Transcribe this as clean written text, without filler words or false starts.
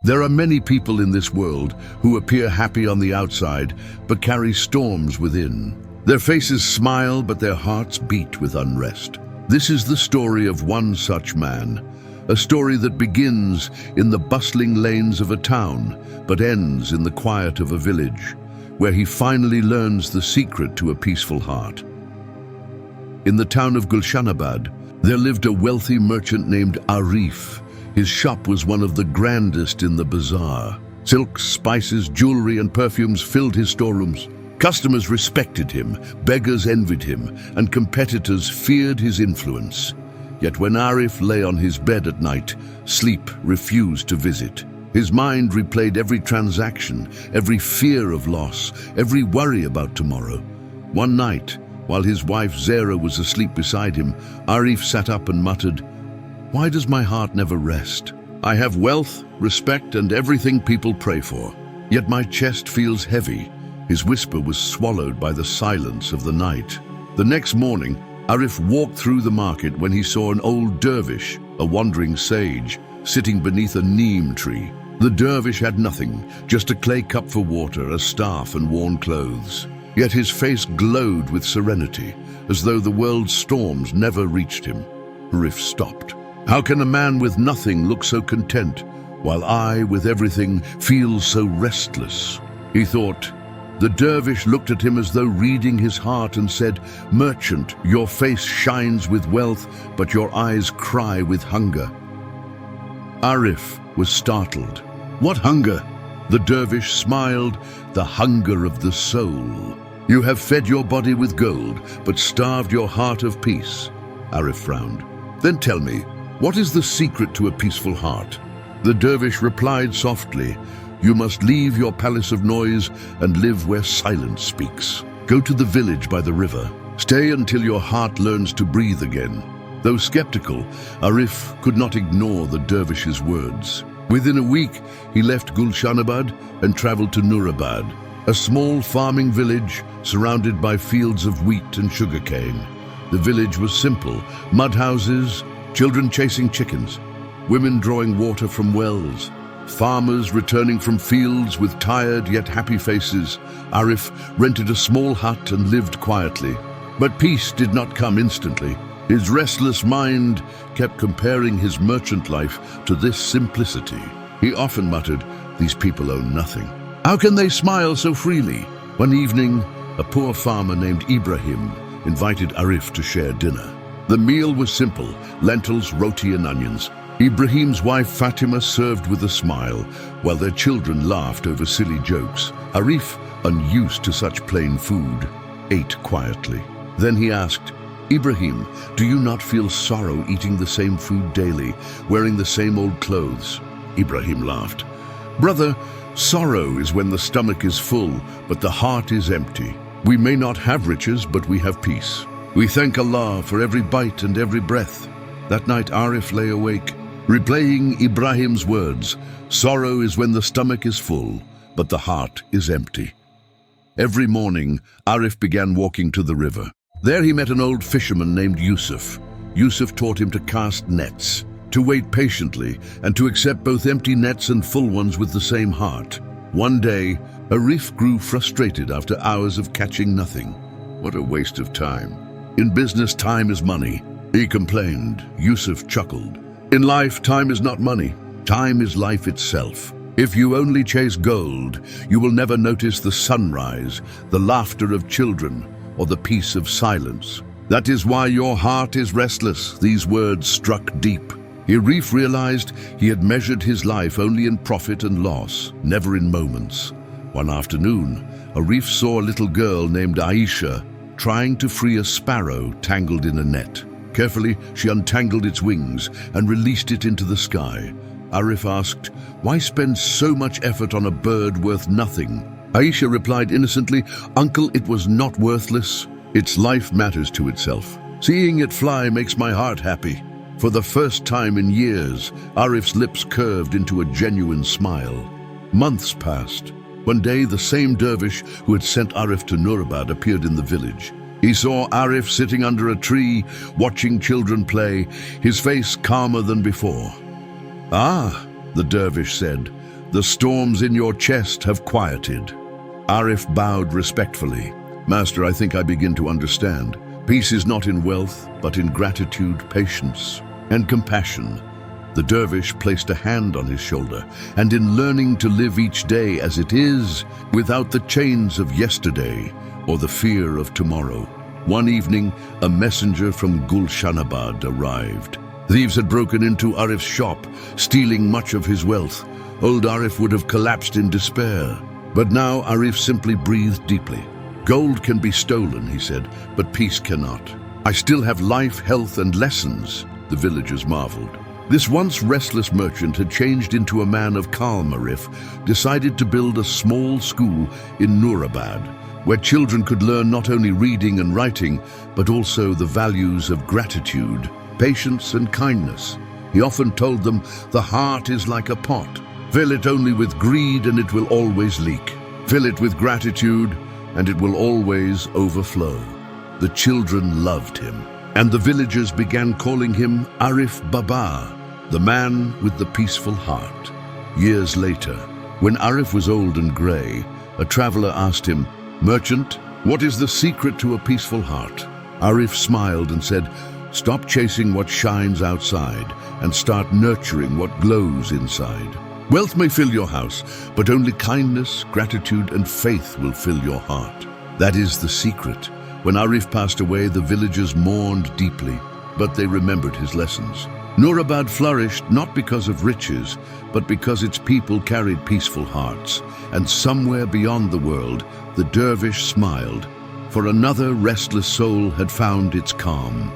There are many people in this world who appear happy on the outside, but carry storms within. Their faces smile, but their hearts beat with unrest. This is the story of one such man, a story that begins in the bustling lanes of a town, but ends in the quiet of a village, where he finally learns the secret to a peaceful heart. In the town of Gulshanabad, there lived a wealthy merchant named Arif. His shop was one of the grandest in the bazaar. Silks, spices, jewelry, and perfumes filled his storerooms. Customers respected him, beggars envied him, and competitors feared his influence. Yet when Arif lay on his bed at night, sleep refused to visit. His mind replayed every transaction, every fear of loss, every worry about tomorrow. One night, while his wife Zara was asleep beside him, Arif sat up and muttered, "Why does my heart never rest? I have wealth, respect, and everything people pray for. Yet my chest feels heavy." His whisper was swallowed by the silence of the night. The next morning, Arif walked through the market when he saw an old dervish, a wandering sage, sitting beneath a neem tree. The dervish had nothing, just a clay cup for water, a staff, and worn clothes. Yet his face glowed with serenity, as though the world's storms never reached him. Arif stopped. How can a man with nothing look so content, while I, with everything, feel so restless? He thought. The dervish looked at him as though reading his heart and said, "Merchant, your face shines with wealth, but your eyes cry with hunger." Arif was startled. "What hunger?" The dervish smiled. "The hunger of the soul. You have fed your body with gold, but starved your heart of peace." Arif frowned. "Then tell me, what is the secret to a peaceful heart?" The dervish replied softly, "You must leave your palace of noise and live where silence speaks. Go to the village by the river. Stay until your heart learns to breathe again." Though skeptical, Arif could not ignore the dervish's words. Within a week, he left Gulshanabad and traveled to Nurabad, a small farming village surrounded by fields of wheat and sugarcane. The village was simple: mud houses, children chasing chickens, women drawing water from wells, farmers returning from fields with tired yet happy faces. Arif rented a small hut and lived quietly. But peace did not come instantly. His restless mind kept comparing his merchant life to this simplicity. He often muttered, "These people own nothing. How can they smile so freely?" One evening, a poor farmer named Ibrahim invited Arif to share dinner. The meal was simple: lentils, roti, and onions. Ibrahim's wife Fatima served with a smile, while their children laughed over silly jokes. Arif, unused to such plain food, ate quietly. Then he asked, "Ibrahim, do you not feel sorrow eating the same food daily, wearing the same old clothes?" Ibrahim laughed. "Brother, sorrow is when the stomach is full, but the heart is empty. We may not have riches, but we have peace. We thank Allah for every bite and every breath." That night Arif lay awake, replaying Ibrahim's words, "Sorrow is when the stomach is full, but the heart is empty." Every morning, Arif began walking to the river. There he met an old fisherman named Yusuf. Yusuf taught him to cast nets, to wait patiently, and to accept both empty nets and full ones with the same heart. One day, Arif grew frustrated after hours of catching nothing. "What a waste of time. In business, time is money," he complained. Yusuf chuckled. "In life, time is not money. Time is life itself. If you only chase gold, you will never notice the sunrise, the laughter of children, or the peace of silence. That is why your heart is restless." These words struck deep. Arif realized he had measured his life only in profit and loss, never in moments. One afternoon, Arif saw a little girl named Aisha trying to free a sparrow tangled in a net. Carefully, she untangled its wings and released it into the sky. Arif asked, "Why spend so much effort on a bird worth nothing?" Aisha replied innocently, "Uncle, it was not worthless. Its life matters to itself. Seeing it fly makes my heart happy." For the first time in years, Arif's lips curved into a genuine smile. Months passed. One day, the same dervish who had sent Arif to Nurabad appeared in the village. He saw Arif sitting under a tree, watching children play, his face calmer than before. "Ah," the dervish said, The storms in your chest have quieted." Arif bowed respectfully. "Master, I think I begin to understand. Peace is not in wealth, but in gratitude, patience, and compassion." The dervish placed a hand on his shoulder, "And in learning to live each day as it is, without the chains of yesterday or the fear of tomorrow." One evening, a messenger from Gulshanabad arrived. Thieves had broken into Arif's shop, stealing much of his wealth. Old Arif would have collapsed in despair. But now Arif simply breathed deeply. "Gold can be stolen," he said, "but peace cannot. I still have life, health, and lessons." The villagers marveled. This once restless merchant had changed into a man of calm. Arif decided to build a small school in Nurabad, where children could learn not only reading and writing, but also the values of gratitude, patience, and kindness. He often told them, "The heart is like a pot. Fill it only with greed and it will always leak. Fill it with gratitude and it will always overflow." The children loved him, and the villagers began calling him Arif Baba, the man with the peaceful heart. Years later, when Arif was old and grey, a traveler asked him, "Merchant, what is the secret to a peaceful heart?" Arif smiled and said, "Stop chasing what shines outside and start nurturing what glows inside. Wealth may fill your house, but only kindness, gratitude, and faith will fill your heart." That is the secret. When Arif passed away, the villagers mourned deeply, but they remembered his lessons. Nurabad flourished not because of riches, but because its people carried peaceful hearts. And somewhere beyond the world, the dervish smiled, for another restless soul had found its calm.